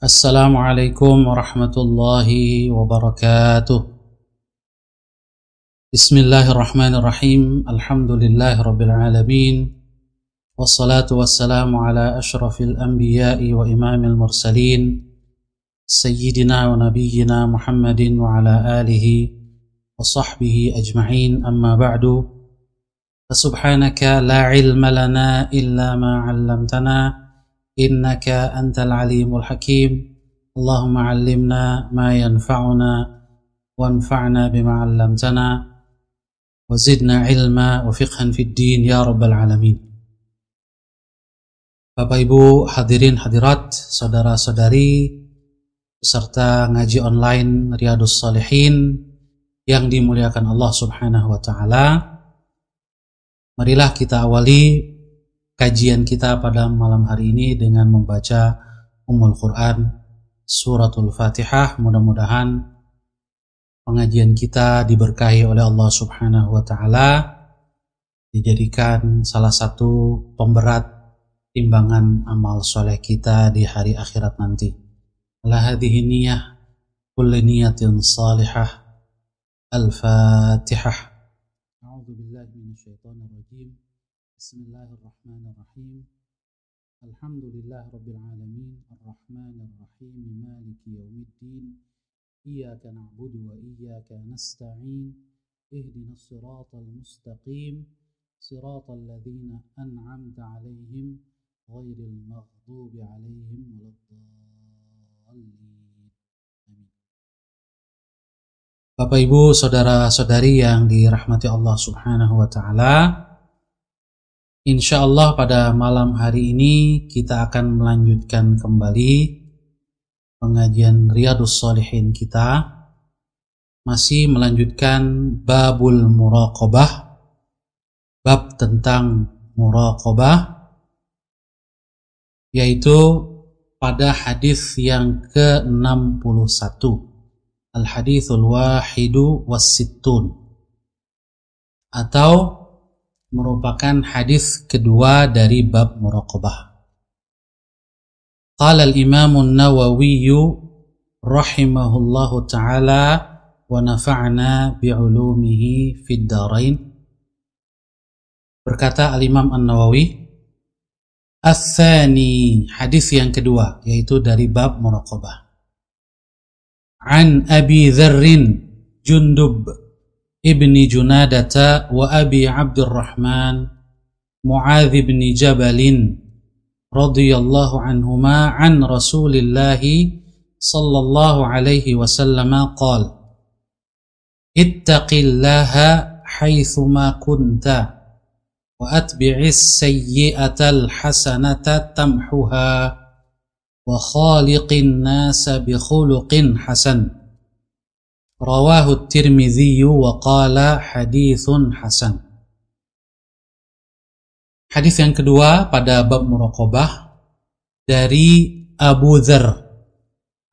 Assalamualaikum warahmatullahi wabarakatuh. Bismillahirrahmanirrahim. Alhamdulillahirabbil alamin. Wassalatu wassalamu ala asyrafil anbiya'i wa imamil mursalin sayyidina wa nabiyyina Muhammadin wa ala alihi wa sahbihi ajma'in. Amma ba'du. Subhanaka la ilma lana illa ma 'allamtana innaka antal alimul hakim. Allahumma 'allimna ma yanfa'una wanfa'na bima 'allamtana wa zidna ilma wa fiqhan fid din ya rabbal alamin. Bapak Ibu hadirin hadirat, saudara-saudari peserta ngaji online Riyadhus Shalihin yang dimuliakan Allah Subhanahu wa taala. Marilah kita awali kajian kita pada malam hari ini dengan membaca Ummul Quran Suratul Fatihah. Mudah-mudahan pengajian kita diberkahi oleh Allah Subhanahu wa taala, dijadikan salah satu pemberat timbangan amal soleh kita di hari akhirat nanti. Ala hadhihi niyyah kulli niyatin salihah. Al-Fatihah. A'udzu billahi minasyaitonir rajim. Bismillahirrahmanirrahim. Alhamdulillahirabbil alamin, arrahmanir rahim, maliki yaumiddin. Iyyaka na'budu wa iyyaka nasta'in. Ihdinas siratal mustaqim, siratal ladzina an'amta 'alaihim ghairil maghdubi 'alaihim waladdallin. Amin. Bapak Ibu, saudara-saudari yang dirahmati Allah Subhanahu wa taala, insyaallah pada malam hari ini kita akan melanjutkan kembali pengajian Riyadhus Shalihin kita, masih melanjutkan babul muraqabah, bab tentang muraqabah, yaitu pada hadis yang ke-61, al-hadithul wahidu was-sittun, atau merupakan hadis kedua dari bab muraqabah. Qala al-Imam an-Nawawi rahimahullahu ta'ala wa nafa'na bi'ulumihi fid dharain. Berkata al-Imam an-Nawawi, ats-tsani, hadis yang kedua yaitu dari bab muraqabah. An Abi Dzarrin Jundub ibni Junadata wa Abi Abdurrahman Mu'adz ibn Jabalin radhiyallahu anhuma an Rasulillahi sallallahu alaihi wasallam qala ittaqillaha haitsuma kunta wa atbi'is sayyi'atal hasanata tamhuha wa khaliqin nasa bi khuluqin hasan. Rawahu Tirmidzi wa qala haditsun hasan. Hadis yang kedua pada bab muraqabah dari Abu Dzar,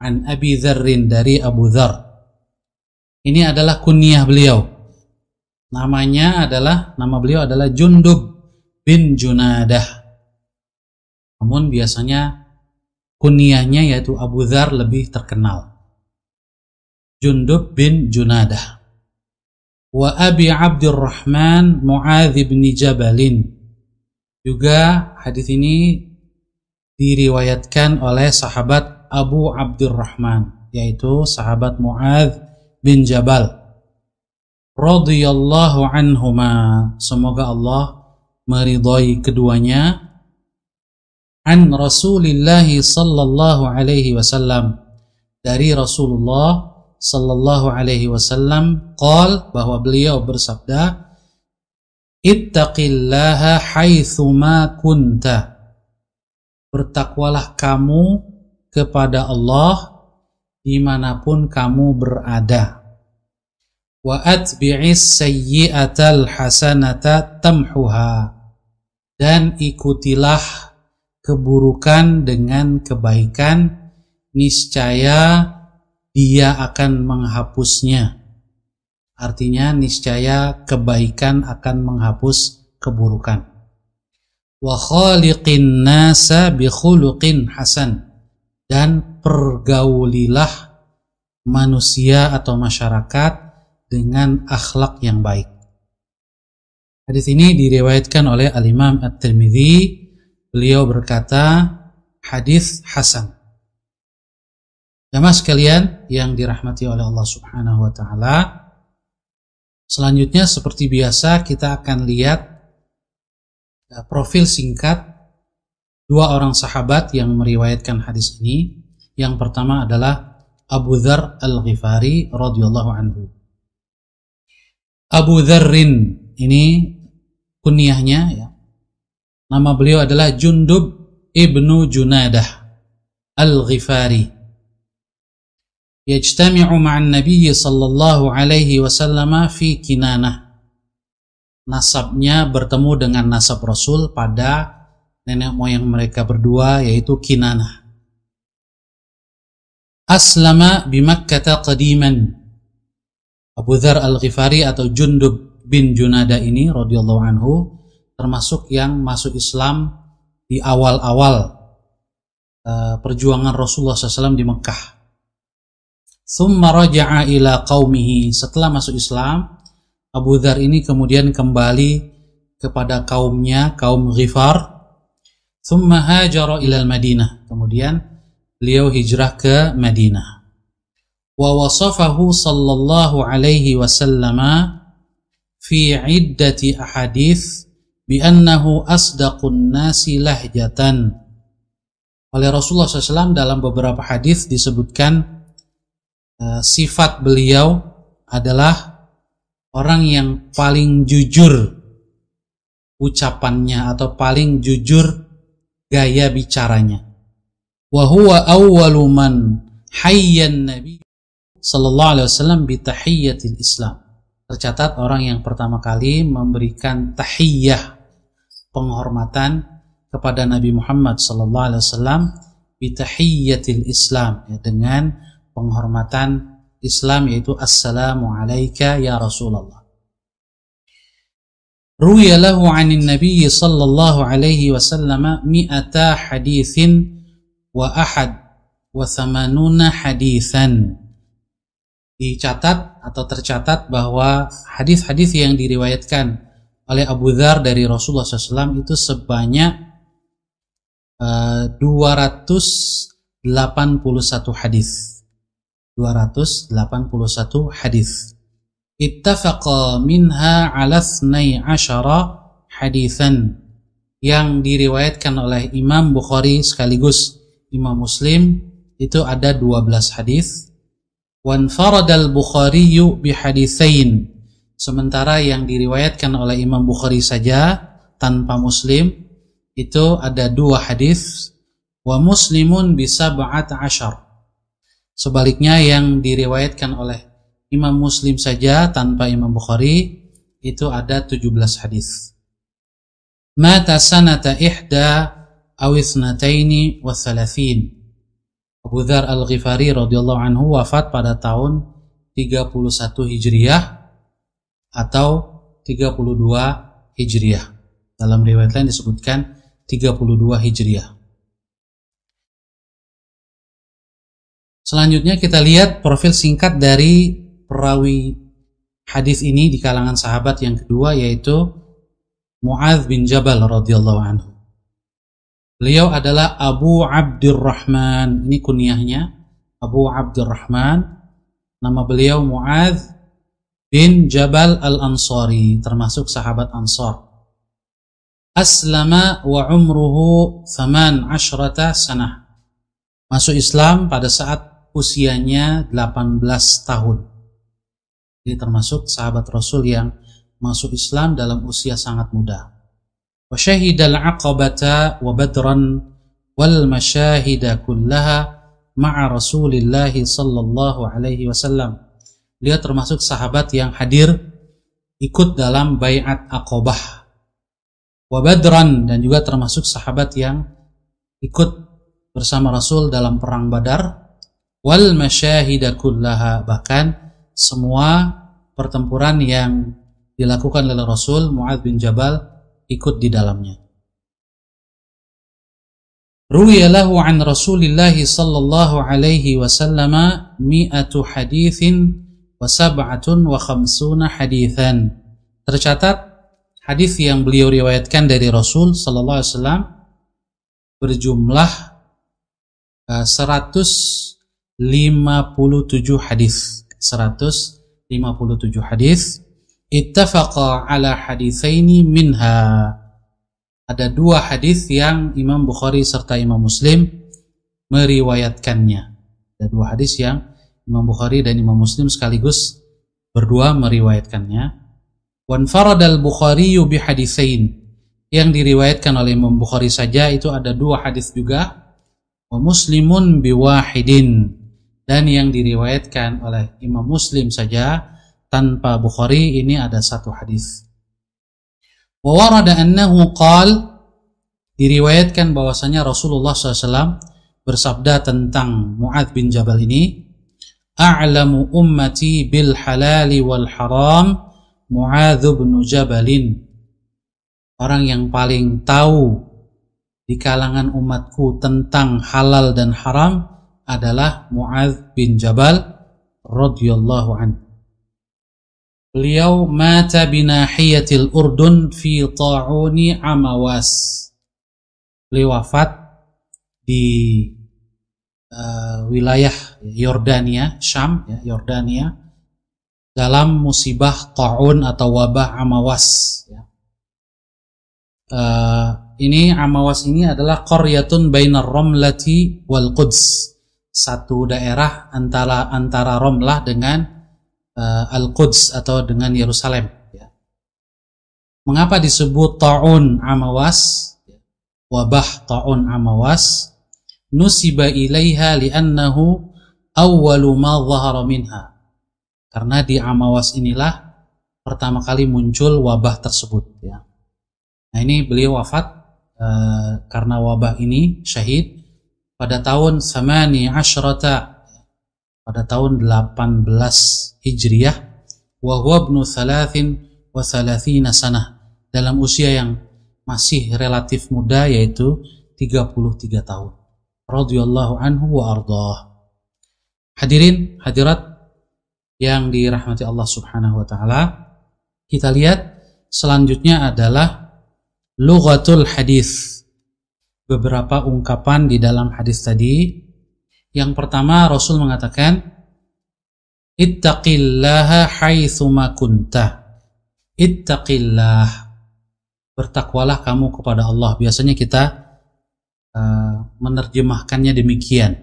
an Abi Dzarrin, dari Abu Dzar. Ini adalah kunyah beliau. Nama beliau adalah Jundub bin Junadah. Namun biasanya kunyahnya yaitu Abu Dzar lebih terkenal. Jundub bin Junadah. Wa Abi Abdurrahman Mu'adz bin Jabalin. Juga hadis ini diriwayatkan oleh sahabat Abu Abdurrahman, yaitu sahabat Mu'adz bin Jabal radhiyallahu anhuma, semoga Allah meridhai keduanya. An Rasulillah sallallahu alaihi wasallam, dari Rasulullah sallallahu alaihi wasallam, qal, bahwa beliau bersabda, ittaqillaha haitsuma kunta, bertakwalah kamu kepada Allah dimanapun kamu berada. Wa atbi'is sayyi'atal hasanata tamhuha, dan ikutilah keburukan dengan kebaikan, niscaya dia akan menghapusnya. Artinya niscaya kebaikan akan menghapus keburukan. wa khaliqin nasa bi khuluqin hasan, dan pergaulilah manusia atau masyarakat dengan akhlak yang baik. Hadis ini diriwayatkan oleh Al-Imam At-Tirmidzi. Beliau berkata, hadis hasan. Jamaah sekalian yang dirahmati oleh Allah Subhanahu wa taala, selanjutnya seperti biasa kita akan lihat profil singkat dua orang sahabat yang meriwayatkan hadis ini. Yang pertama adalah Abu Dzar Al-Ghifari radhiyallahu anhu. Abu Dzarrin ini kunyahnya ya. Nama beliau adalah Jundub ibnu Junadah Al-Ghifari. Yajtami'u ma'an Nabi sallallahu alaihi wasallam fi Kinanah. Nasabnya bertemu dengan nasab Rasul pada nenek moyang mereka berdua, yaitu Kinanah. Aslama bi Makkah qadiman. Abu Dzar Al-Ghifari atau Jundub bin Junadah ini radhiyallahu anhu termasuk yang masuk Islam di awal-awal perjuangan Rasulullah SAW di Mekah. Thumma raja'a ila qaumihi. Setelah masuk Islam, Abu Dzar ini kemudian kembali kepada kaumnya, kaum Ghifar. Thumma hajara ila al-Madinah. Kemudian beliau hijrah ke Madinah. Wa wasafahu sallallahu alaihi wasallam fi iddati ahadits bi annahu asdaqun nasi lahjatan. Oleh Rasulullah SAW dalam beberapa hadis disebutkan sifat beliau adalah orang yang paling jujur ucapannya atau paling jujur gaya bicaranya. Wa huwa awwalu man hayyan nabi sallallahu alaihi wasallam bi tahiyyatil Islam. Tercatat orang yang pertama kali memberikan tahiyyah, penghormatan kepada Nabi Muhammad sallallahu alaihi wasallam bi tahiyyatil Islam, ya, dengan penghormatan Islam, yaitu assalamu alayka ya Rasulullah. Ruwiya lahu 'anil nabiy sallallahu alaihi wasallam mi'ata haditsin wa ahad wa thamanuna haditsan. Dicatat atau tercatat bahwa hadis-hadis yang diriwayatkan oleh Abu Dzar dari Rasulullah SAW itu sebanyak 281 hadis. 281 hadis. Ittafaqa minha ala 12 hadisan, yang diriwayatkan oleh Imam Bukhari sekaligus Imam Muslim itu ada 12 hadis. Wanfaradal Bukhari bihaditsain, sementara yang diriwayatkan oleh Imam Bukhari saja tanpa Muslim itu ada 2 hadis. Wa Muslimun bi 17. Sebaliknya yang diriwayatkan oleh Imam Muslim saja tanpa Imam Bukhari itu ada 17 hadis. Mata sanata ihda aw ithnataini wa thalathin. Abu Dzar Al-Ghifari radhiyallahu anhu wafat pada tahun 31 Hijriah atau 32 Hijriah. Dalam riwayat lain disebutkan 32 Hijriah. Selanjutnya kita lihat profil singkat dari perawi hadis ini di kalangan sahabat yang kedua, yaitu Mu'adz bin Jabal radhiyallahu anhu. Beliau adalah Abu Abdurrahman, ini kunyahnya Abu Abdurrahman. Nama beliau Mu'adz bin Jabal Al-Ansari, termasuk sahabat Ansar. Aslama wa umruhu 18 sanah. Masuk Islam pada saat usianya 18 tahun. Ini termasuk sahabat Rasul yang masuk Islam dalam usia sangat muda. Wa syahidal aqabata wa badran wal masyahida kullaha ma'a Rasulillah sallallahu alaihi wasallam. Dia termasuk sahabat yang hadir ikut dalam baiat Aqabah. Wa badran, dan juga termasuk sahabat yang ikut bersama Rasul dalam perang Badar. Wal masyahida kullaha, bahkan semua pertempuran yang dilakukan oleh Rasul, Mu'adz bin Jabal ikut di dalamnya. Ruwiya lahu an Rasulillah sallallahu alaihi wasallam mi'atu haditsin wa sab'atun wa khamsuna haditsan. Tercatat hadis yang beliau riwayatkan dari Rasul sallallahu alaihi wasallam berjumlah 157 hadis. 157 hadis. Ittafaqa ala haditsaini minha. Ada dua hadis yang Imam Bukhari serta Imam Muslim meriwayatkannya. Ada dua hadis yang Imam Bukhari dan Imam Muslim sekaligus berdua meriwayatkannya. Wanfaradal Bukhari bi haditsain. Yang diriwayatkan oleh Imam Bukhari saja itu ada dua hadis juga. Wa Muslimun bi wahidin. Dan yang diriwayatkan oleh Imam Muslim saja tanpa Bukhari ini ada satu hadis. Wa warada annahu qal, diriwayatkan bahwasanya Rasulullah SAW bersabda tentang Mu'adz bin Jabal ini, a'lamu ummati bil halali wal haram Mu'adz bin Jabalin. Orang yang paling tahu di kalangan umatku tentang halal dan haram adalah Mu'adz bin Jabal radhiyallahu anhu. Beliau mata binahiyatil Urdun fi ta'uni Amawas. Beliau wafat di wilayah Yordania, Syam, Yordania, dalam musibah ta'un atau wabah Amawas. Ini Amawas ini adalah qaryatun bainar Ramlati wal Quds, satu daerah antara Ramlah dengan Al-Quds atau dengan Yerusalem. Mengapa disebut ta'un Amawas, wabah ta'un Amawas? Nusiba ilaiha li'annahu awwalu ma dhahara minha. Karena di Amawas inilah pertama kali muncul wabah tersebut. Nah, ini beliau wafat karena wabah ini, syahid pada tahun 18 pada tahun 18 Hijriyah, wa huwa ibnu 33 sanah, dalam usia yang masih relatif muda, yaitu 33 tahun. Radhiyallahu anhu wa ardhah. Hadirin hadirat yang dirahmati Allah Subhanahu wa taala, kita lihat selanjutnya adalah lughatul hadis. Beberapa ungkapan di dalam hadis tadi. Yang pertama, Rasul mengatakan, ittaqillaha haitsuma kunta. Ittaqillah, bertakwalah kamu kepada Allah. Biasanya kita menerjemahkannya demikian.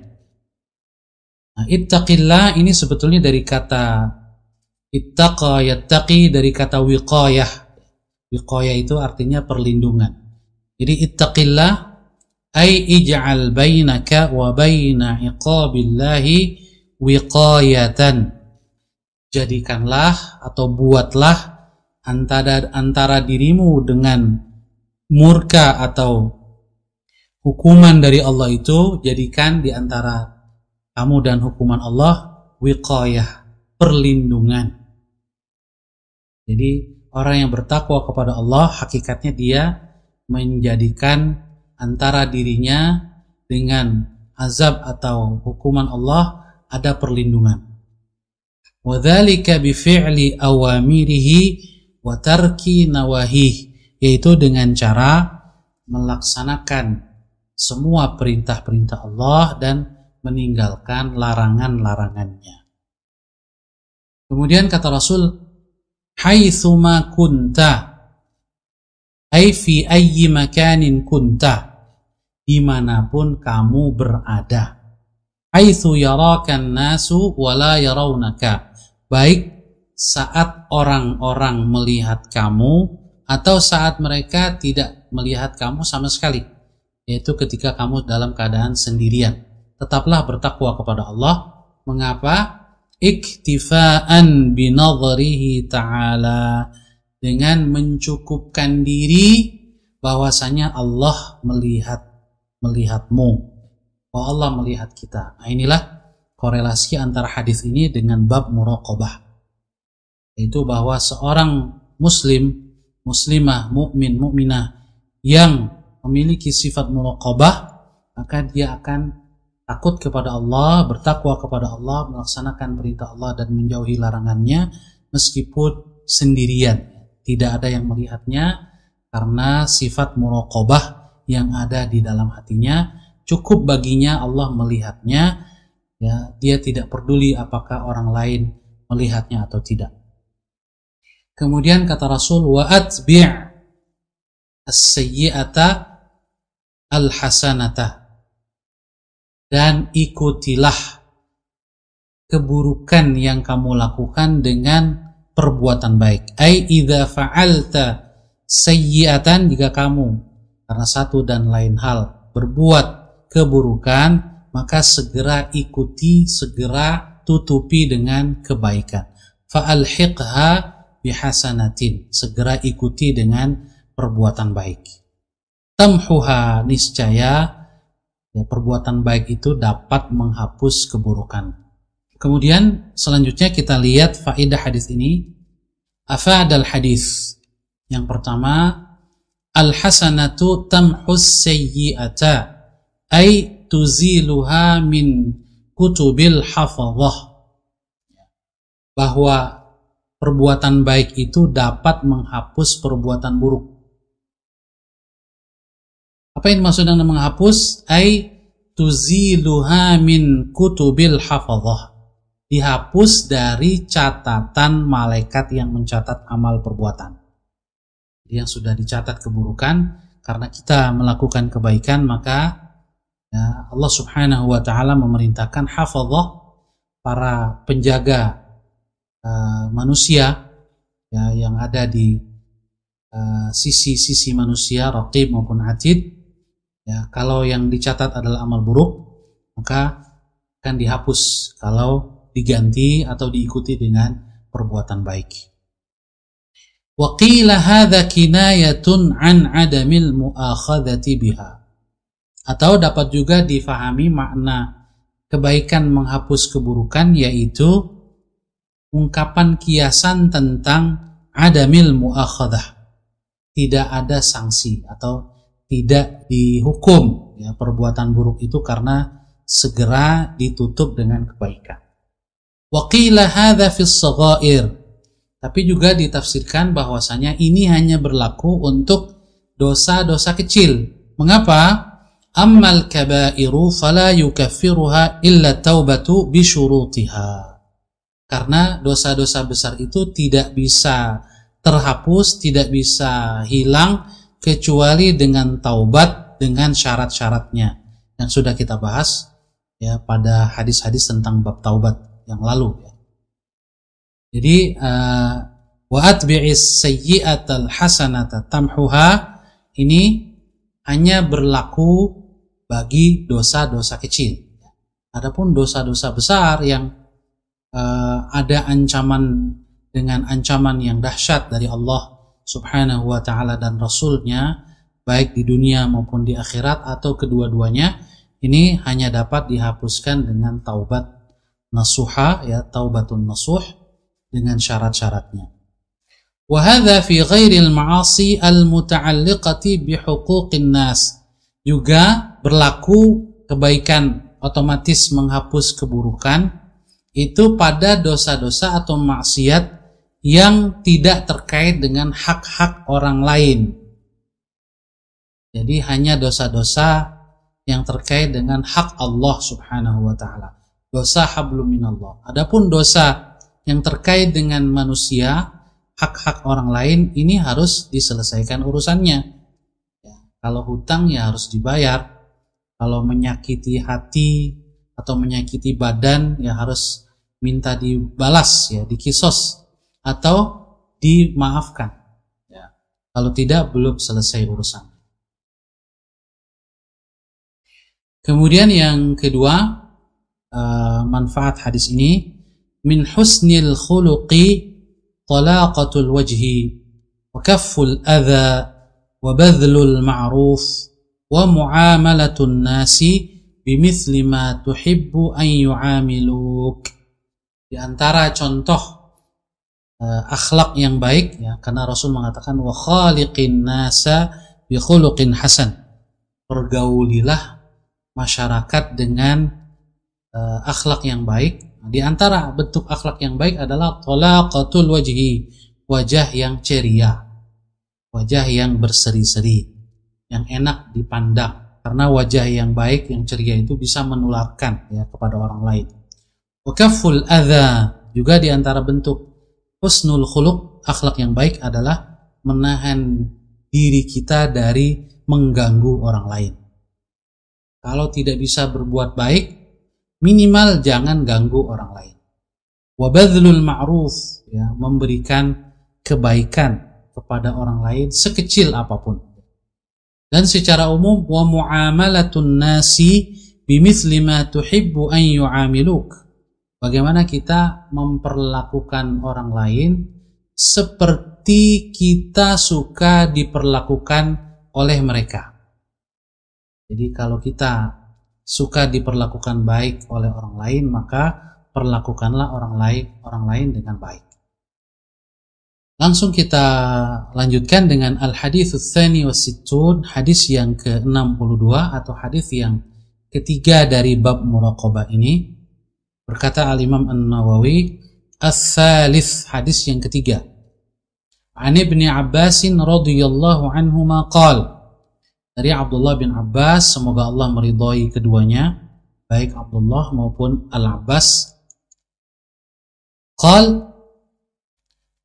Nah, ittaqillah ini sebetulnya dari kata ittaqa yattaqi, dari kata wiqayah. Wiqayah itu artinya perlindungan. Jadi ittaqillah ay ij'al bainaka wa baina iqabillahi wiqayatan. Jadikanlah atau buatlah antara dirimu dengan murka atau hukuman dari Allah itu, jadikan di antara kamu dan hukuman Allah wiqayah, perlindungan. Jadi orang yang bertakwa kepada Allah hakikatnya dia menjadikan antara dirinya dengan azab atau hukuman Allah ada perlindungan. Wa dzalika bi fi'li awamirihi wa tarki nawahih, yaitu dengan cara melaksanakan semua perintah-perintah Allah dan meninggalkan larangan-larangannya. Kemudian kata Rasul, haitsuma kunta, ay fi ayyi makanin kunta, dimanapun kamu berada. Haitsu yarakan nasu wa la yarawnaka, baik saat orang-orang melihat kamu atau saat mereka tidak melihat kamu sama sekali, yaitu ketika kamu dalam keadaan sendirian. Tetaplah bertakwa kepada Allah. Mengapa? Iktifaan binadharihi ta'ala, dengan mencukupkan diri bahwasanya Allah melihatmu, bahwa Allah melihat kita. Nah, inilah korelasi antara hadis ini dengan bab muraqabah, yaitu bahwa seorang muslim, muslimah, mukmin, mukminah yang memiliki sifat muraqabah, maka dia akan takut kepada Allah, bertakwa kepada Allah, melaksanakan perintah Allah dan menjauhi larangannya meskipun sendirian. Tidak ada yang melihatnya karena sifat muraqabah yang ada di dalam hatinya. Cukup baginya Allah melihatnya, ya, dia tidak peduli apakah orang lain melihatnya atau tidak. Kemudian kata Rasul, wa atbi' as-sayyi'ata al-hasanata, dan ikutilah keburukan yang kamu lakukan dengan perbuatan baik. Ai idza fa'alta sayyi'atan, jika kamu karena satu dan lain hal berbuat keburukan, maka segera ikuti, segera tutupi dengan kebaikan. Fa'alhiqha bihasanatin, segera ikuti dengan perbuatan baik. Tamhuha, niscaya ya, perbuatan baik itu dapat menghapus keburukan. Kemudian selanjutnya kita lihat faedah hadis ini. Afadal hadis. Yang pertama, al-hasanatu tamhus sayyi'ata, ay tuziluha min kutubil hafadhah. Bahwa perbuatan baik itu dapat menghapus perbuatan buruk. Apa yang dimaksud dengan menghapus? Ay tuziluha min kutubil hafadhah. Dihapus dari catatan malaikat yang mencatat amal perbuatan. Yang sudah dicatat keburukan, karena kita melakukan kebaikan, maka ya, Allah Subhanahu wa ta'ala memerintahkan hafadhah, para penjaga manusia ya, yang ada di sisi-sisi manusia, raqib maupun atid. Ya, kalau yang dicatat adalah amal buruk, maka akan dihapus kalau diganti atau diikuti dengan perbuatan baik. Wa qila hadza kinayatun an adamil muakhadhati biha. Atau dapat juga difahami makna kebaikan menghapus keburukan, yaitu ungkapan kiasan tentang adamil muakhadah, tidak ada sanksi atau tidak dihukum ya perbuatan buruk itu karena segera ditutup dengan kebaikan. Wa qila hadza fis saghair, tapi juga ditafsirkan bahwasanya ini hanya berlaku untuk dosa-dosa kecil. Mengapa? Ammal kabairu fala yukaffiruha illa taubatu bi syurutiha. Karena dosa-dosa besar itu tidak bisa terhapus, tidak bisa hilang kecuali dengan taubat dengan syarat-syaratnya yang sudah kita bahas ya pada hadis-hadis tentang bab taubat yang lalu ya. Jadi wa atbi'is sayyi'atal hasanata tamhuha ini hanya berlaku bagi dosa-dosa kecil. Adapun dosa-dosa besar yang ada ancaman dengan ancaman yang dahsyat dari Allah Subhanahu wa ta'ala dan Rasulnya, baik di dunia maupun di akhirat atau kedua-duanya, ini hanya dapat dihapuskan dengan taubat nasuha ya, taubatun nasuh dengan syarat-syaratnya. Wa hadza fi ghairil ma'asi al-muta'alliqati bi huquqin nas. Juga berlaku kebaikan otomatis menghapus keburukan itu pada dosa-dosa atau maksiat yang tidak terkait dengan hak-hak orang lain. Jadi hanya dosa-dosa yang terkait dengan hak Allah Subhanahu wa ta'ala. Dosa hablum minallah. Adapun dosa yang terkait dengan manusia, hak-hak orang lain, ini harus diselesaikan urusannya. Ya, kalau hutang ya harus dibayar. Kalau menyakiti hati atau menyakiti badan ya harus minta dibalas ya, dikisos atau dimaafkan ya. Kalau tidak belum selesai urusan. Kemudian yang kedua, manfaat hadis ini, min husnil khuluqi talaqatul wajhi wa kafful adha wa badhlul ma'ruf wa muamalatun nasi bimithli ma tuhibbu an yu'amiluk. Di antara contoh akhlak yang baik ya, karena Rasul mengatakan wa khaliqin nasa bi khuluqin hasan. Pergaulilah masyarakat dengan akhlak yang baik. Di antara bentuk akhlak yang baik adalah talaqatul wajhi, wajah yang ceria, wajah yang berseri-seri, yang enak dipandang. Karena wajah yang baik, yang ceria itu bisa menularkan ya kepada orang lain. Wa kafful adza, juga di antara bentuk husnul khuluq, akhlak yang baik adalah menahan diri kita dari mengganggu orang lain. Kalau tidak bisa berbuat baik, minimal jangan ganggu orang lain. Wa badlul ma'ruf, ya, memberikan kebaikan kepada orang lain sekecil apapun. Dan secara umum, wa muamalatun nasi bimithli ma tuhibbu an yu'amiluk. Bagaimana kita memperlakukan orang lain seperti kita suka diperlakukan oleh mereka. Jadi kalau kita suka diperlakukan baik oleh orang lain, maka perlakukanlah orang lain dengan baik. Langsung kita lanjutkan dengan al-hadits tsani was-sittun, hadis yang ke-62 atau hadis yang ketiga dari bab muraqabah ini. Berkata al-Imam An-Nawawi, as-tsalits, hadis yang ketiga. An Ibnu Abbas radhiyallahu anhuma qala, dari Abdullah bin Abbas, semoga Allah meridhai keduanya, baik Abdullah maupun Al-Abbas. Qala,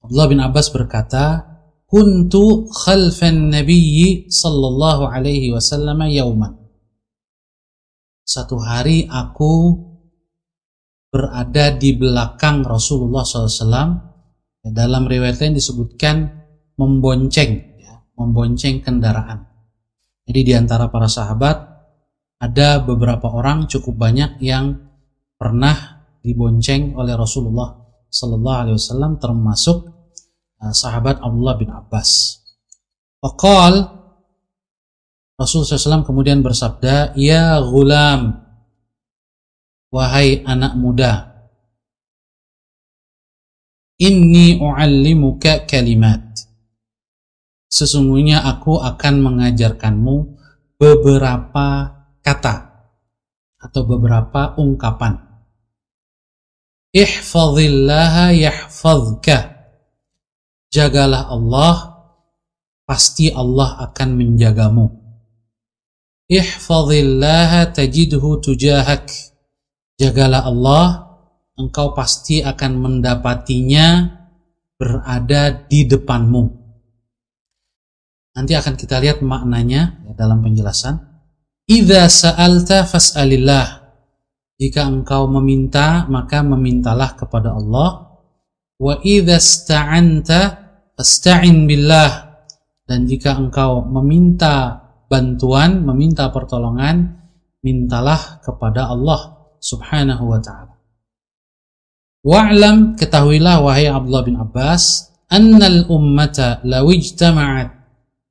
Abdullah bin Abbas berkata, kuntu khalfan nabiyyi sallallahu alaihi wasallam yauman. Satu hari aku berada di belakang Rasulullah SAW. Dalam riwayat lain disebutkan membonceng, ya, membonceng kendaraan. Jadi di antara para sahabat ada beberapa orang, cukup banyak, yang pernah dibonceng oleh Rasulullah sallallahu alaihi wasallam, termasuk sahabat Abdullah bin Abbas. Faqal, Rasulullah SAW kemudian bersabda, ya ghulam, wahai anak muda, inni u'allimuka kalimat, sesungguhnya aku akan mengajarkanmu beberapa kata atau beberapa ungkapan. Ihfazillaha yahfazka, jagalah Allah, pasti Allah akan menjagamu. Ihfazillaha tajidhu tujahak, jagalah Allah, engkau pasti akan mendapatinya berada di depanmu. Nanti akan kita lihat maknanya ya, dalam penjelasan. Idza sa'alta fas'alillah, jika engkau meminta, maka memintalah kepada Allah. Wa idza ista'anta fasta'in billah, dan jika engkau meminta bantuan, meminta pertolongan, mintalah kepada Allah Subhanahu wa ta'ala. Wa'lam, ketahuilah wahai Abdullah bin Abbas, annal ummata law ijtama'at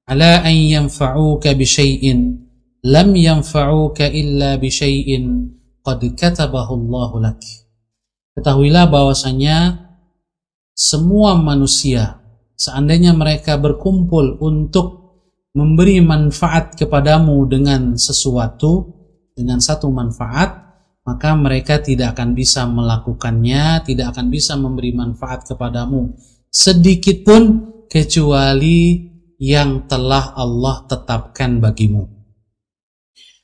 ala an yanfa'uka bi syai'in lam yanfa'uka illa bi syai'in qad katabahu Allahu lak. Ketahuilah bahwasanya semua manusia, seandainya mereka berkumpul untuk memberi manfaat kepadamu dengan sesuatu, dengan satu manfaat, maka mereka tidak akan bisa melakukannya, tidak akan bisa memberi manfaat kepadamu sedikit pun kecuali yang telah Allah tetapkan bagimu.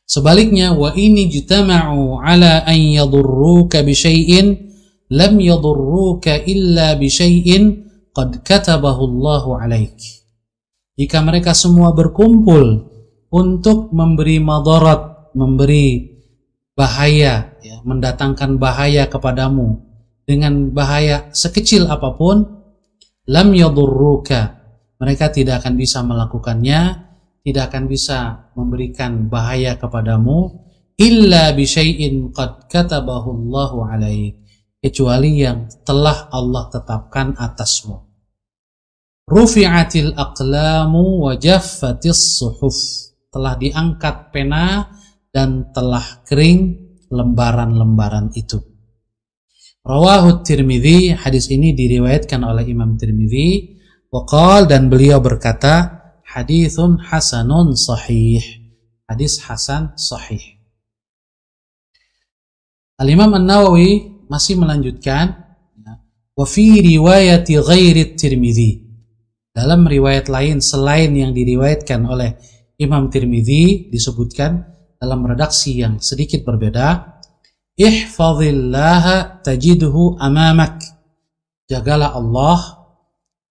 Sebaliknya, wa ini jitama'u ala an yadurruka bi syai'in lam yadurruka illa bi syai'in qad katabahu Allahu 'alaik. Jika mereka semua berkumpul untuk memberi madarat, memberi bahaya, ya, mendatangkan bahaya kepadamu dengan bahaya sekecil apapun, lam yadurruka, mereka tidak akan bisa melakukannya, tidak akan bisa memberikan bahaya kepadamu, illa bi syai'in qad katabahu Allahu 'alaik, kecuali yang telah Allah tetapkan atasmu. Rufi'atil aqlamu wa jaffatis suhuf, telah diangkat pena dan telah kering lembaran-lembaran itu. Rawahu Tirmidzi, hadis ini diriwayatkan oleh Imam Tirmidzi. Waqal, dan beliau berkata, hadithun hasanun sahih, hadis hasan sahih. Al-Imam An-Nawawi masih melanjutkan, wa fi riwayati ghairi Tirmidzi, dalam riwayat lain selain yang diriwayatkan oleh Imam Tirmidzi disebutkan dalam redaksi yang sedikit berbeda, ihfazillaha tajidhu amamak, jagalah Allah,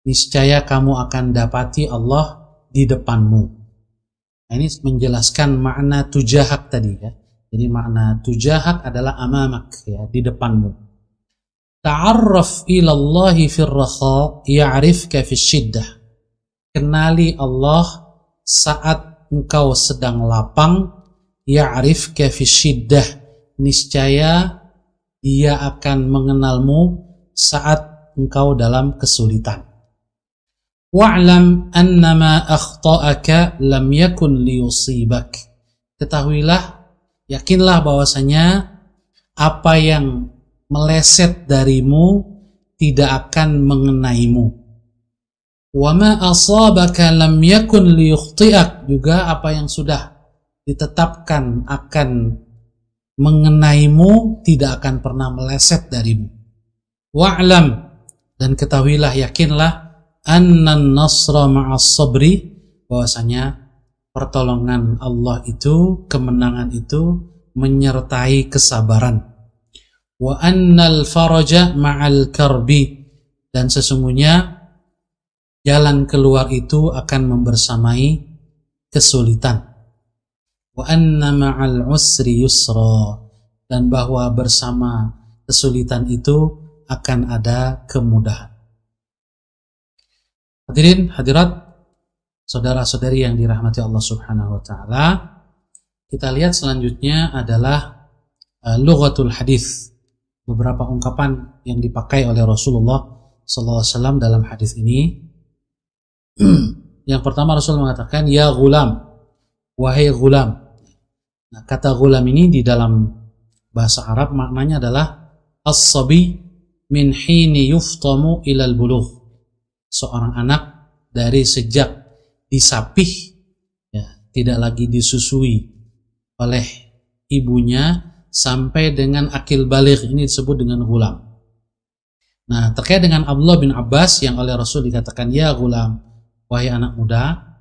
niscaya kamu akan dapati Allah di depanmu. Nah, ini menjelaskan makna tujahak tadi ya. Jadi makna tujahak adalah amamak ya, di depanmu. Ta'arraf ilallahi fir rakha ya'rifka fis syiddah. Kenali Allah saat engkau sedang lapang, ya'rifka fis syiddah, niscaya Dia akan mengenalmu saat engkau dalam kesulitan. Wa'lam annama akhta'aka lam yakun liyusibak. Ketahuilah, yakinlah bahwasanya apa yang meleset darimu tidak akan mengenaimu. Wa ma asabaka lam yakun liyukhti'ak, juga apa yang sudah ditetapkan akan mengenaimu tidak akan pernah meleset darimu. Wa'lam, dan ketahuilah, yakinlah, annan nasra ma'as sabri, bahwasanya pertolongan Allah itu, kemenangan itu menyertai kesabaran. Wa annal faraja ma'al karbi, dan sesungguhnya jalan keluar itu akan membersamai kesulitan. Wa anna ma'al usri yusra, dan bahwa bersama kesulitan itu akan ada kemudahan. Hadirin hadirat, saudara-saudari yang dirahmati Allah Subhanahu wa taala, kita lihat selanjutnya adalah lughatul hadis. Beberapa ungkapan yang dipakai oleh Rasulullah SAW dalam hadis ini. Yang pertama, Rasul mengatakan, ya gulam, wahai gulam. Nah, kata gulam ini di dalam bahasa Arab maknanya adalah as-sabi min hini yuftamu ilal bulugh, seorang anak dari sejak disapih ya, tidak lagi disusui oleh ibunya sampai dengan akil baligh, ini disebut dengan gulam. Nah, terkait dengan Abdullah bin Abbas yang oleh Rasul dikatakan ya gulam, wahai anak muda,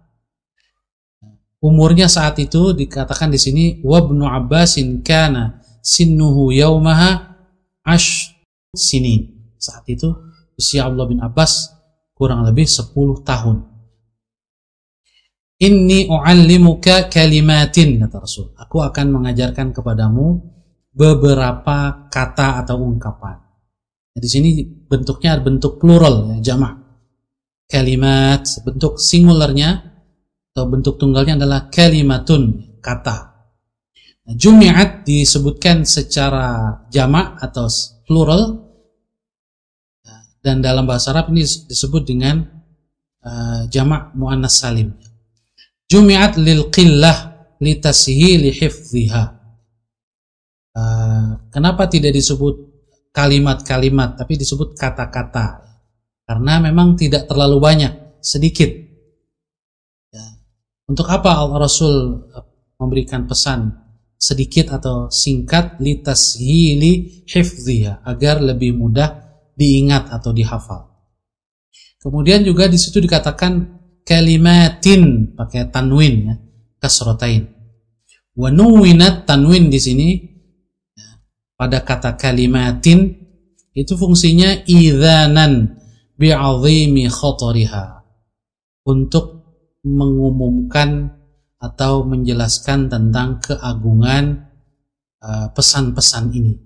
umurnya saat itu dikatakan di sini wabnu Abbasin kana sinnuhu yaumaha sinin. Saat itu usia Abdullah bin Abbas kurang lebih 10 tahun. Inni u'allimuka kalimatin, kata Rasul, aku akan mengajarkan kepadamu beberapa kata atau ungkapan. Nah, di sini bentuknya bentuk plural ya, jamak. Kalimat, bentuk singularnya atau bentuk tunggalnya adalah kalimatun, kata. Nah, jumi'at disebutkan secara jamak atau plural, dan dalam bahasa Arab ini disebut dengan jamak muannas salim. Jumi'at lil qillah litashili hifdhiha. Kenapa tidak disebut kalimat-kalimat tapi disebut kata-kata? Karena memang tidak terlalu banyak, sedikit ya. Untuk apa Rasul memberikan pesan sedikit atau singkat? Litashili hifdhiha, agar lebih mudah diingat atau dihafal. Kemudian juga di situ dikatakan kalimatin pakai tanwin ya, kasratain. Wa nuwinat, tanwin di sini pada kata kalimatin itu fungsinya idzanan bi'azimi khatariha, untuk mengumumkan atau menjelaskan tentang keagungan pesan-pesan ini.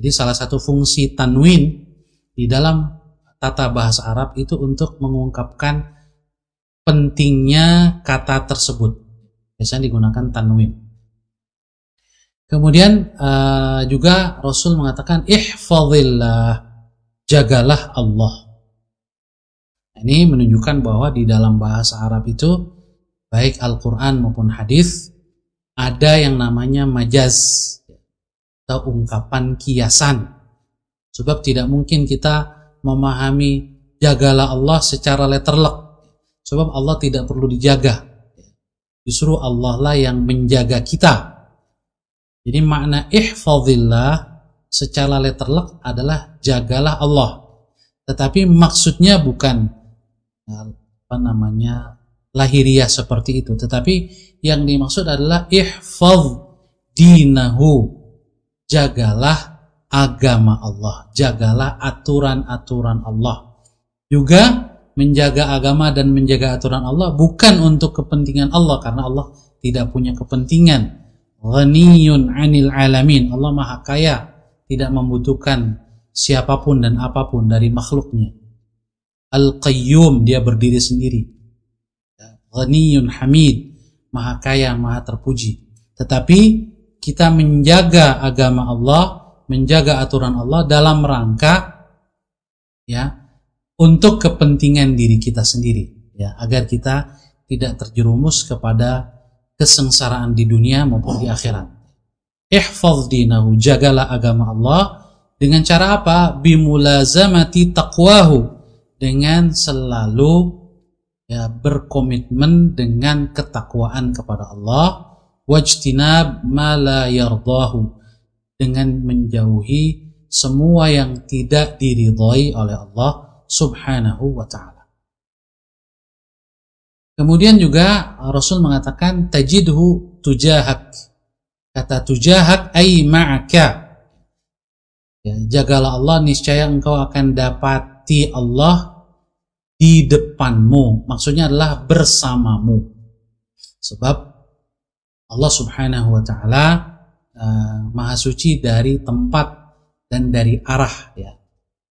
Jadi salah satu fungsi tanwin di dalam tata bahasa Arab itu untuk mengungkapkan pentingnya kata tersebut. Biasanya digunakan tanwin. Kemudian juga Rasul mengatakan ihfazillah, jagalah Allah. Ini menunjukkan bahwa di dalam bahasa Arab itu baik Al-Quran maupun hadis ada yang namanya majaz atau ungkapan kiasan. Sebab tidak mungkin kita memahami jagalah Allah secara letterlek. Sebab Allah tidak perlu dijaga. Justru Allah lah yang menjaga kita. Jadi makna ihfazillah secara letterlek adalah jagalah Allah. Tetapi maksudnya bukan lahiriah seperti itu, tetapi yang dimaksud adalah ihfaz dinahu, jagalah agama Allah, jagalah aturan-aturan Allah. Juga menjaga agama dan menjaga aturan Allah bukan untuk kepentingan Allah, karena Allah tidak punya kepentingan. Ghaniyun 'anil alamin, Allah Maha Kaya, tidak membutuhkan siapapun dan apapun dari makhluknya. Al-Qayyum, dia berdiri sendiri. Ghaniyun Hamid, Maha Kaya, Maha terpuji. Tetapi kita menjaga agama Allah, menjaga aturan Allah dalam rangka untuk kepentingan diri kita sendiri, agar kita tidak terjerumus kepada kesengsaraan di dunia maupun di akhirat. Ihfaz dinahu, jagalah agama Allah dengan cara apa? Bimulazamati taqwahu, dengan selalu berkomitmen dengan ketakwaan kepada Allah, wajtinab ma la yardahu, dengan menjauhi semua yang tidak diridhai oleh Allah subhanahu wa ta'ala. Kemudian juga Rasul mengatakan tajidhu tujahak. Kata tujahak ay ma'aka, jagalah Allah, niscaya engkau akan dapati Allah di depanmu, maksudnya adalah bersamamu. Sebab Allah subhanahu wa ta'ala maha suci dari tempat dan dari arah,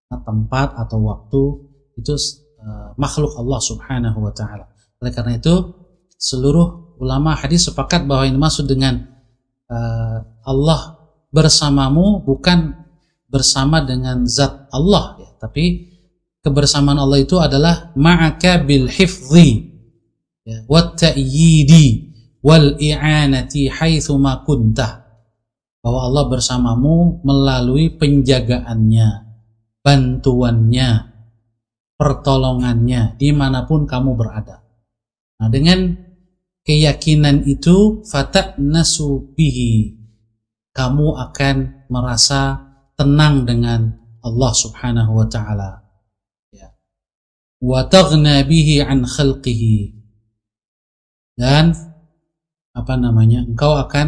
tempat atau waktu itu makhluk Allah subhanahu wa ta'ala. Oleh karena itu seluruh ulama hadis sepakat bahwa yang dimaksud dengan Allah bersamamu bukan bersama dengan zat Allah, tapi kebersamaan Allah itu adalah ma'aka bil hifzi wat ta'yidi wal i'anati haitsu ma kuntah, bahwa Allah bersamamu melalui penjagaannya, bantuannya, pertolongannya dimanapun kamu berada. Nah, dengan keyakinan itu fatanasu bihi, kamu akan merasa tenang dengan Allah subhanahu wa ta'ala, wa taghna bihi an khalqihi, dan engkau akan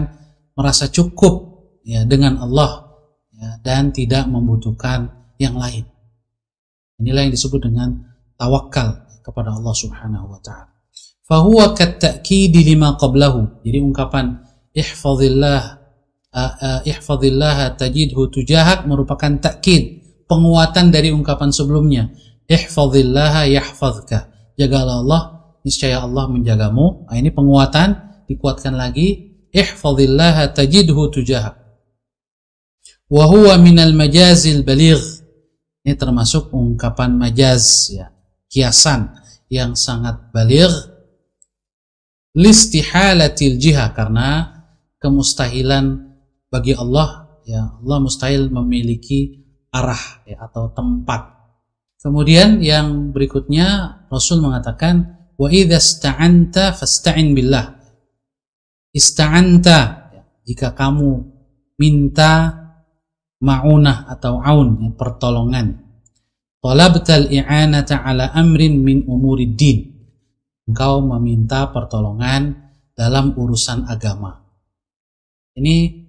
merasa cukup dengan Allah dan tidak membutuhkan yang lain. Inilah yang disebut dengan tawakal kepada Allah subhanahu wa ta'ala. Fahuwa kat-ta'kidi lima qablahu, jadi ungkapan ihfazillah tajidhu tujahak merupakan takkid, penguatan dari ungkapan sebelumnya. Ihfazillaha yahfazka, jagalah Allah, niscaya Allah menjagamu. Ini penguatan, dikuatkan lagi, ihfazillaha tajidhu tujahak. Wa huwa minal majazil baligh, ini termasuk ungkapan majaz, kiasan yang sangat baligh, listihalatil jihah, karena kemustahilan bagi Allah, Allah mustahil memiliki arah atau tempat. Kemudian yang berikutnya Rasul mengatakan wa idza ista'anta fasta'in billah. Ista'anta, jika kamu minta ma'unah atau aun, pertolongan. Talabtal i'anata ala amrin min umurid din, engkau meminta pertolongan dalam urusan agama. Ini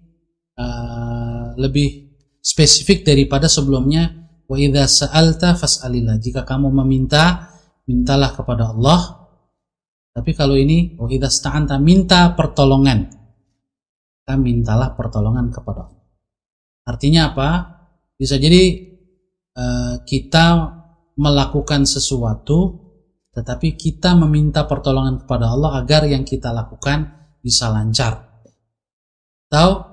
lebih spesifik daripada sebelumnya. Wa idza sa'alta fas'alillah, jika kamu meminta, mintalah kepada Allah. Tapi kalau ini wa idza sta'anta, minta pertolongan, maka mintalah pertolongan kepada Allah. Artinya apa? Bisa jadi kita melakukan sesuatu tetapi kita meminta pertolongan kepada Allah agar yang kita lakukan bisa lancar. Atau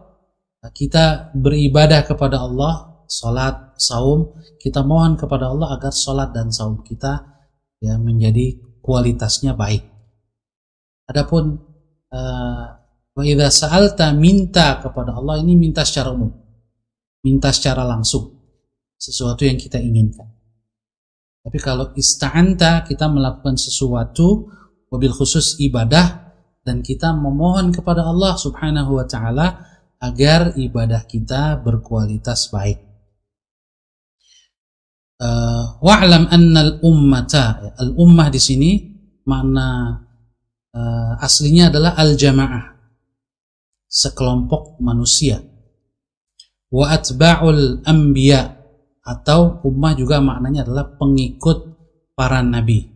kita beribadah kepada Allah, salat, saum, kita mohon kepada Allah agar salat dan saum kita menjadi kualitasnya baik. Adapun wa idza sa'alta, minta kepada Allah, ini minta secara umum, minta secara langsung sesuatu yang kita inginkan. Tapi kalau ista'anta, kita melakukan sesuatu wabil khusus ibadah dan kita memohon kepada Allah subhanahu wa ta'ala agar ibadah kita berkualitas baik. Wa'lam annal ummata, al-ummah di sini makna aslinya adalah al-jamaah, sekelompok manusia. Wa atba'ul anbiya, atau ummah juga maknanya adalah pengikut para nabi.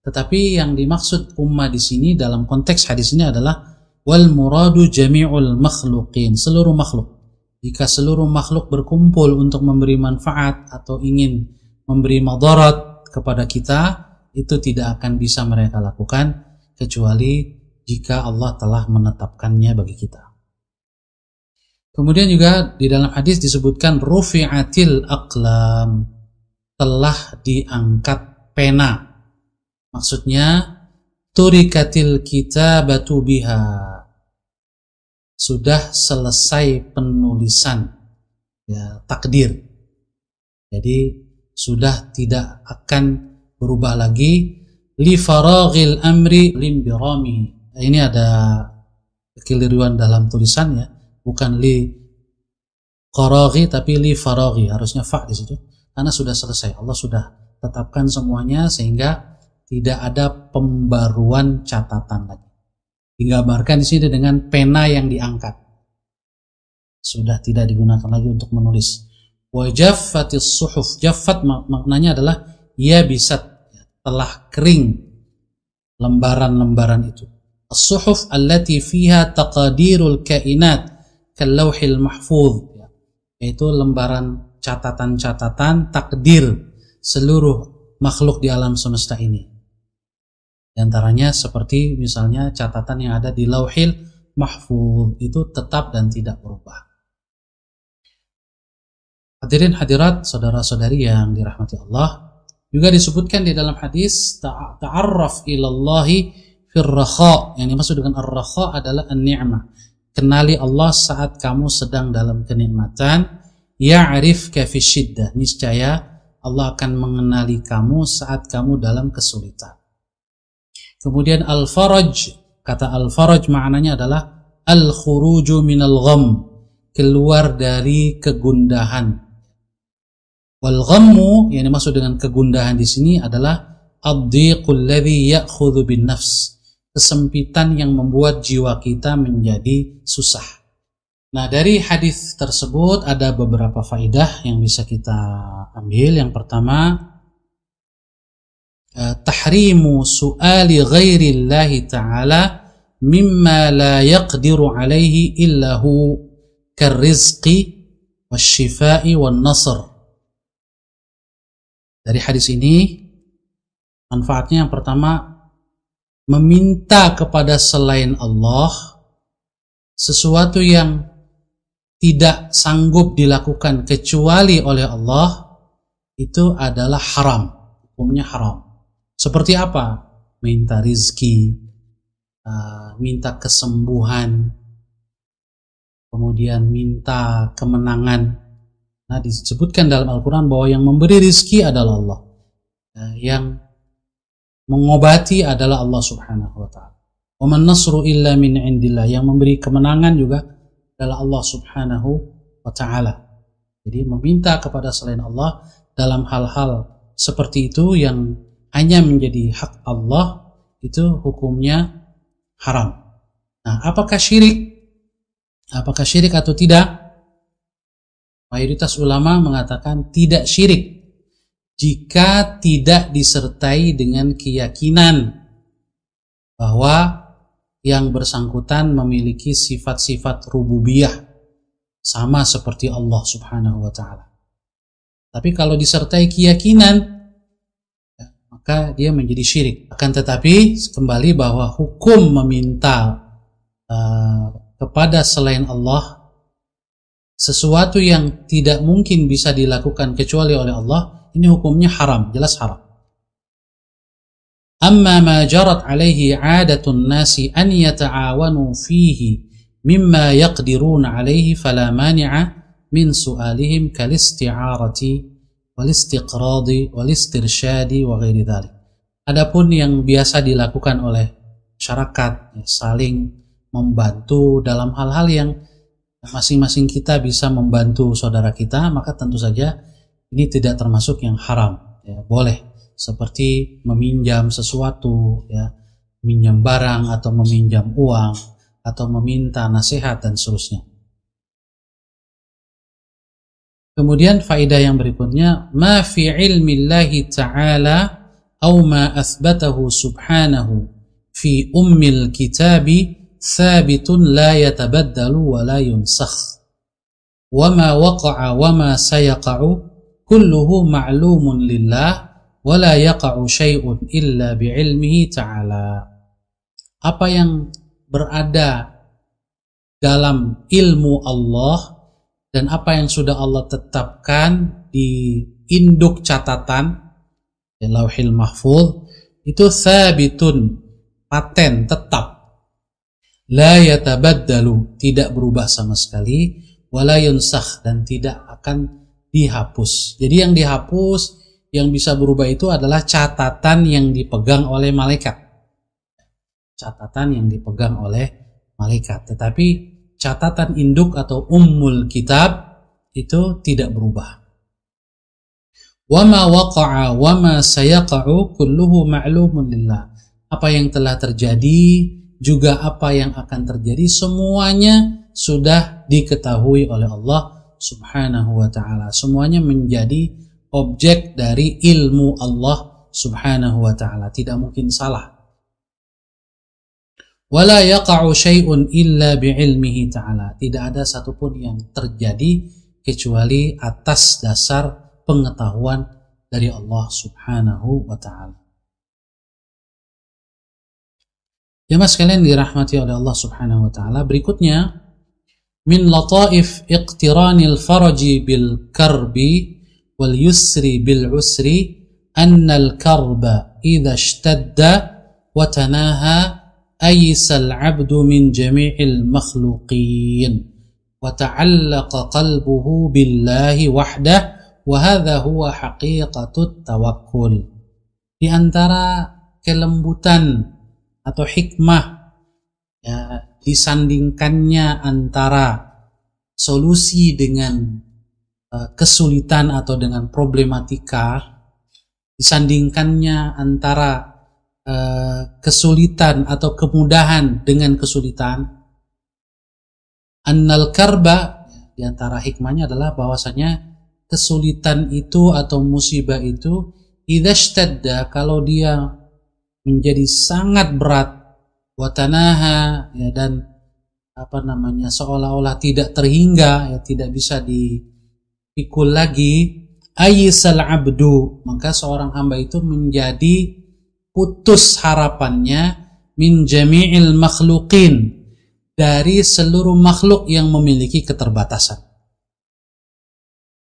Tetapi yang dimaksud ummah di sini dalam konteks hadis ini adalah wal muradu jami'ul makhluqin, seluruh makhluk. Jika seluruh makhluk berkumpul untuk memberi manfaat atau ingin memberi madarat kepada kita, itu tidak akan bisa mereka lakukan kecuali jika Allah telah menetapkannya bagi kita. Kemudian juga di dalam hadis disebutkan rufi'atil aqlam, telah diangkat pena. Maksudnya turikatil kitabatu biha, sudah selesai penulisan, ya, takdir. Jadi sudah tidak akan berubah lagi. Li faraghil amri limbirami. Ini ada kekeliruan dalam tulisannya, bukan li qaraghi tapi li faraghi, harusnya fa di situ, karena sudah selesai. Allah sudah tetapkan semuanya sehingga tidak ada pembaruan catatan lagi. Digambarkan di sini dengan pena yang diangkat, sudah tidak digunakan lagi untuk menulis. Wa jaffatis suhuf, jaffat maknanya adalah yabisat, telah kering lembaran-lembaran itu. As-suhuf allati fiha taqadirul kainat kallauhil mahfuz, yaitu lembaran catatan-catatan takdir seluruh makhluk di alam semesta ini. Di antaranya seperti misalnya catatan yang ada di lauhil mahfuz, itu tetap dan tidak berubah. Hadirin hadirat, saudara-saudari yang dirahmati Allah, juga disebutkan di dalam hadis ta'arraf ilallahi firrakha. Yang dimaksud dengan ar-rakha adalah an-ni'mah. Kenali Allah saat kamu sedang dalam kenikmatan. Ya'rifka fi syiddah, niscaya Allah akan mengenali kamu saat kamu dalam kesulitan. Kemudian al-faraj, kata al-faraj maknanya adalah al-khuruju minal gham, keluar dari kegundahan. Wal ghammu, yang dimaksud dengan kegundahan di sini adalah ad-dhiqul ladzi ya'khudhu bin nafs, kesempitan yang membuat jiwa kita menjadi susah. Nah, dari hadis tersebut ada beberapa faedah yang bisa kita ambil. Yang pertama, tahrimu su'ali ghairillahi ta'ala mimma la yaqdiru alaihi illahu karrizqi wasyifai wan nasr. Dari hadis ini manfaatnya yang pertama, meminta kepada selain Allah sesuatu yang tidak sanggup dilakukan kecuali oleh Allah, itu adalah haram, hukumnya haram. Seperti apa? Minta rizki, minta kesembuhan, kemudian minta kemenangan. Nah, disebutkan dalam Al-Quran bahwa yang memberi rizki adalah Allah, yang mengobati adalah Allah subhanahu wa ta'ala. Wa man nasru illa min indillah, yang memberi kemenangan juga adalah Allah subhanahu wa ta'ala. Jadi meminta kepada selain Allah dalam hal-hal seperti itu yang hanya menjadi hak Allah, itu hukumnya haram. Nah, apakah syirik? Apakah syirik atau tidak? Mayoritas ulama mengatakan tidak syirik jika tidak disertai dengan keyakinan bahwa yang bersangkutan memiliki sifat-sifat rububiyah sama seperti Allah subhanahu wa ta'ala. Tapi kalau disertai keyakinan, maka dia menjadi syirik. Akan tetapi kembali bahwa hukum meminta kepada selain Allah sesuatu yang tidak mungkin bisa dilakukan kecuali oleh Allah, ini hukumnya haram, jelas haram. Amma ma jarat alaihi 'adatun nasi an yata'awanu fihi mimma yaqdiruna alaihi fala mani'a min su'alihim kal isti'arati wal istiqradi wal istirsyadi wa ghairi dzalik. Adapun yang biasa dilakukan oleh masyarakat, saling membantu dalam hal-hal yang masing-masing kita bisa membantu saudara kita, maka tentu saja ini tidak termasuk yang haram. Ya, boleh seperti meminjam sesuatu, ya, meminjam barang atau meminjam uang atau meminta nasihat dan seterusnya. Kemudian faedah yang berikutnya, ma fi ilmillahi ta'ala aw ma athbatahu subhanahu fi ummil kitabi thabitun la yatabaddalu wa la yunsakh wa ma waqa'a wa ma sayaqa'u kulluhu ma'lumun lillah wa la yaqa'u syai'un illa bi'ilmihi ta'ala. Apa yang berada dalam ilmu Allah dan apa yang sudah Allah tetapkan di induk catatan di Lauhil Mahfuz itu thabitun, paten, tetap. La yatabaddalu, tidak berubah sama sekali, wala yunsakh, dan tidak akan dihapus. Jadi yang dihapus, yang bisa berubah itu adalah catatan yang dipegang oleh malaikat. Catatan yang dipegang oleh malaikat. Tetapi catatan induk atau ummul kitab itu tidak berubah. Wa ma waqa'a wa ma sayaqa'u kulluhu ma'lumun lillah. Apa yang telah terjadi juga apa yang akan terjadi semuanya sudah diketahui oleh Allah Subhanahu wa ta'ala. Semuanya menjadi objek dari ilmu Allah Subhanahu wa ta'ala, tidak mungkin salah. Wala yaqa'u syai'un illa bi'ilmihi ta'ala. Tidak ada satupun yang terjadi kecuali atas dasar pengetahuan dari Allah Subhanahu wa ta'ala. Jemaah sekalian dirahmati oleh Allah Subhanahu wa ta'ala, berikutnya min lataif iqtiranil faraji bil karbi wal yusri bil usri annal karba idha ishtadda wa tanaha aysal abdu min jami'il makhluqin wa ta'allaqa qalbuhu billahi wahdah wa hadha huwa haqiqatut tawakkul. Di antara kelembutan atau hikmah, ya, disandingkannya antara solusi dengan kesulitan atau dengan problematika, disandingkannya antara kesulitan atau kemudahan dengan kesulitan. Annal karba, di antara hikmahnya adalah bahwasanya kesulitan itu atau musibah itu idza ishtadda, kalau dia menjadi sangat berat, watanaha, ya, dan seolah-olah tidak terhingga, ya, tidak bisa dipikul lagi, ayyisal abdu, maka seorang hamba itu menjadi putus harapannya min jami'il makhluqin, dari seluruh makhluk yang memiliki keterbatasan.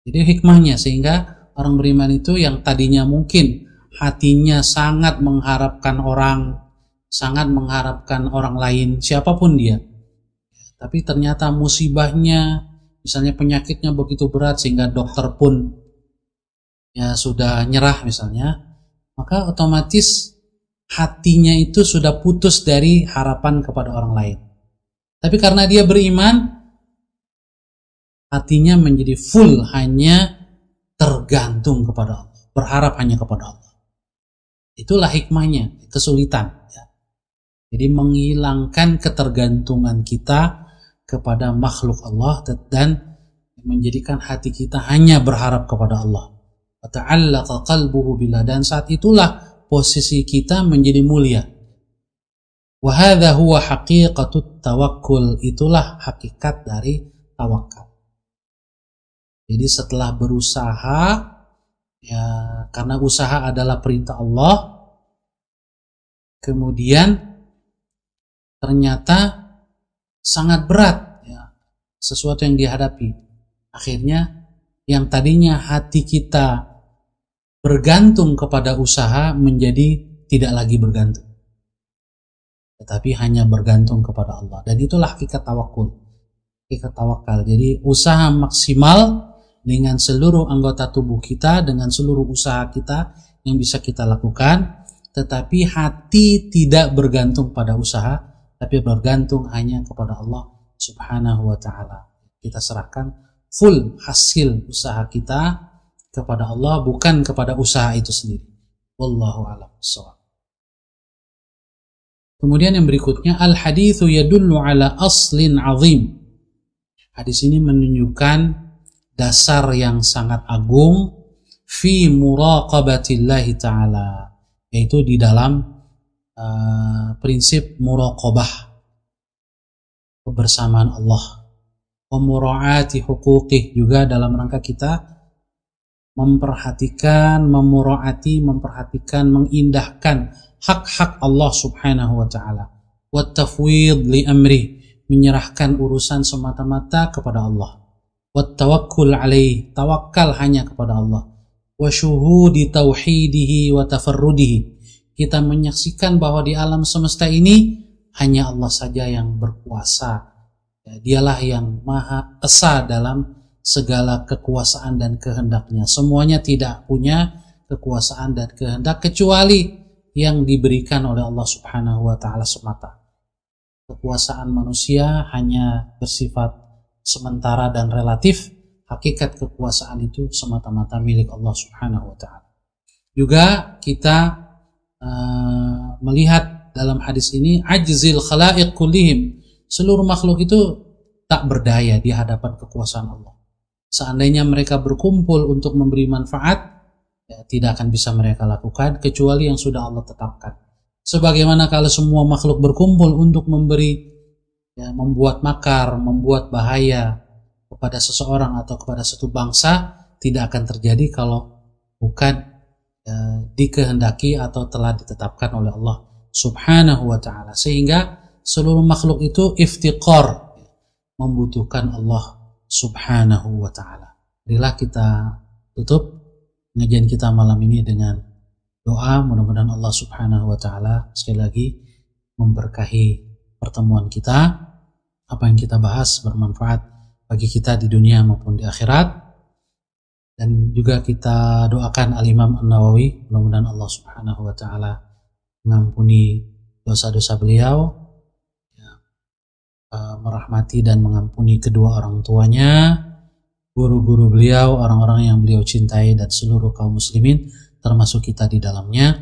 Jadi hikmahnya, sehingga orang beriman itu yang tadinya mungkin hatinya sangat mengharapkan orang, sangat mengharapkan orang lain, siapapun dia, tapi ternyata musibahnya, misalnya penyakitnya begitu berat sehingga dokter pun ya sudah nyerah misalnya, maka otomatis hatinya itu sudah putus dari harapan kepada orang lain. Tapi karena dia beriman, hatinya menjadi full, hanya tergantung kepada Allah, berharap hanya kepada Allah. Itulah hikmahnya kesulitan, ya. Jadi menghilangkan ketergantungan kita kepada makhluk Allah dan menjadikan hati kita hanya berharap kepada Allah. Wa ta'allaqa qalbuhu billah, dan saat itulah posisi kita menjadi mulia. Wa hadza huwa haqiqatut tawakkul, itulah hakikat dari tawakal. Jadi setelah berusaha, ya, karena usaha adalah perintah Allah, kemudian ternyata sangat berat, ya, sesuatu yang dihadapi. Akhirnya yang tadinya hati kita bergantung kepada usaha menjadi tidak lagi bergantung, tetapi hanya bergantung kepada Allah. Dan itulah hakikat tawakul, hakikat tawakal. Jadi usaha maksimal dengan seluruh anggota tubuh kita, dengan seluruh usaha kita yang bisa kita lakukan, tetapi hati tidak bergantung pada usaha, tapi bergantung hanya kepada Allah Subhanahu wa ta'ala. kita serahkan full hasil usaha kita kepada Allah, bukan kepada usaha itu sendiri. Wallahu a'lam bishawab. Kemudian yang berikutnya, al-haditsu yadullu ala aslin azim. Hadis ini menunjukkan dasar yang sangat agung fi muraqabatillahi ta'ala, yaitu di dalam prinsip muraqabah, kebersamaan Allah, wa mura'ati huquqih, juga dalam rangka kita memperhatikan, memperhatikan, mengindahkan hak-hak Allah subhanahu wa ta'ala. Wa tafwid li amri, menyerahkan urusan semata-mata kepada Allah. Wa tawakkul alaih, tawakal hanya kepada Allah. Wa syuhudi tauhidihi wa tafarrudihi, kita menyaksikan bahwa di alam semesta ini hanya Allah saja yang berkuasa. Dialah yang maha esa dalam segala kekuasaan dan kehendaknya. Semuanya tidak punya kekuasaan dan kehendak kecuali yang diberikan oleh Allah subhanahu wa ta'ala semata. Kekuasaan manusia hanya bersifat sementara dan relatif. Hakikat kekuasaan itu semata-mata milik Allah subhanahu wa ta'ala. Juga kita melihat dalam hadis ini, ajzil khalaiq kullihim, seluruh makhluk itu tak berdaya di hadapan kekuasaan Allah. Seandainya mereka berkumpul untuk memberi manfaat, ya, tidak akan bisa mereka lakukan kecuali yang sudah Allah tetapkan. Sebagaimana kalau semua makhluk berkumpul untuk memberi, ya, membuat makar, membuat bahaya kepada seseorang atau kepada satu bangsa, tidak akan terjadi kalau bukan dikehendaki atau telah ditetapkan oleh Allah subhanahu wa ta'ala. Sehingga seluruh makhluk itu iftiqar, membutuhkan Allah subhanahu wa ta'ala. Marilah kita tutup pengajian kita malam ini dengan doa. Mudah-mudahan Allah subhanahu wa ta'ala sekali lagi memberkahi pertemuan kita. Apa yang kita bahas bermanfaat bagi kita di dunia maupun di akhirat. Dan juga kita doakan Al-Imam An-Nawawi, mudah-mudahan Allah subhanahu wa ta'ala mengampuni dosa-dosa beliau, merahmati dan mengampuni kedua orang tuanya, guru-guru beliau, orang-orang yang beliau cintai, dan seluruh kaum muslimin termasuk kita di dalamnya.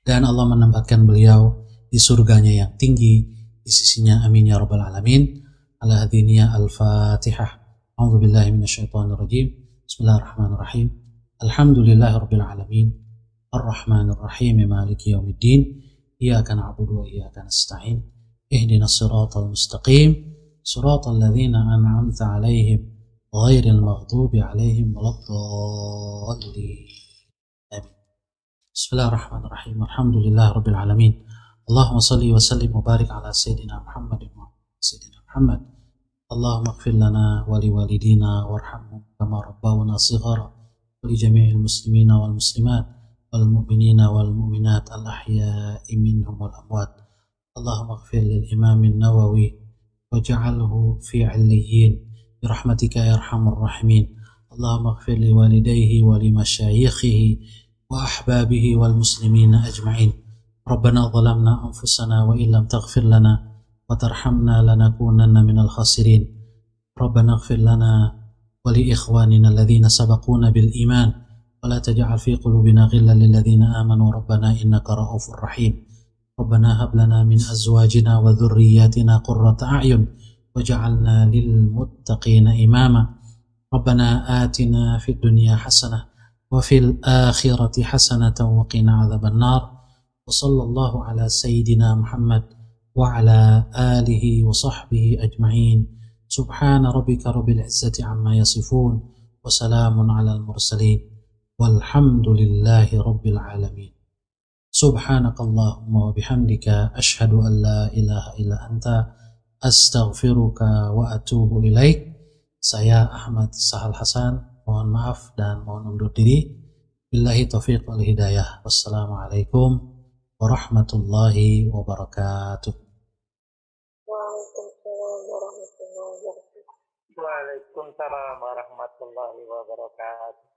Dan Allah menempatkan beliau di surganya yang tinggi di sisinya, amin ya rabbal alamin. Ala hadiniya al-fatihah. A'udzu billahi minasyaitonir rajim. Bismillahirrahmanirrahim. Alhamdulillahirabbil alamin. Arrahmanir rahim. Maliki yaumiddin. Iyyaka na'budu wa iyyaka nasta'in. Ihdinas siratal mustaqim. Siratal ladzina an'amta 'alaihim ghairil maghdubi 'alaihim waladdallin. Amin. Bismillahirrahmanirrahim. Alhamdulillahirabbil alamin. Allahumma shalli wa sallim wa barik ala sayyidina Muhammadin wa sayyidina Muhammad. Allahumma ighfir lana wa liwalidina warhamhum kama rabbawna shighara wa li jami'il muslimina wal muslimat wal mu'minina wal mu'minat al ahya'i minhum wal amwat. Allahumma ighfir lil imam an-Nawawi waj'alhu fi 'illiyyin bi rahmatika ya arhamar rahimin. Allahumma ighfir li walidayhi wa li masyayikhihi wa ahbabihi wal muslimina ajma'in. Rabbana zalamna anfusana wa illam taghfir lana وترحمنا لنكونن من الخاسرين. ربنا اغفر لنا ولإخواننا الذين سبقونا بالإيمان ولا تجعل في قلوبنا غلا للذين آمنوا ربنا إنك رؤوف رحيم. ربنا هب لنا من أزواجنا وذرياتنا قرة أعين وجعلنا للمتقين إماما. ربنا آتنا في الدنيا حسنة وفي الآخرة حسنة وقنا عذاب النار. وصلى الله على سيدنا محمد وعلى آله وصحبه أجمعين. سبحان ربك رب العزة عما يصفون وسلام على المرسلين والحمد لله رب العالمين. سبحانك اللهم وبحمدك أشهد أن لا إله إلا أنت أستغفرك وأتوب إليك. Saya Ahmad Sahal Hasan, mohon maaf dan mohon undur diri. Billahi taufiq wal hidayah. Wassalamualaikum warahmatullahi wabarakatuh. Waalaikumsalam warahmatullahi wabarakatuh.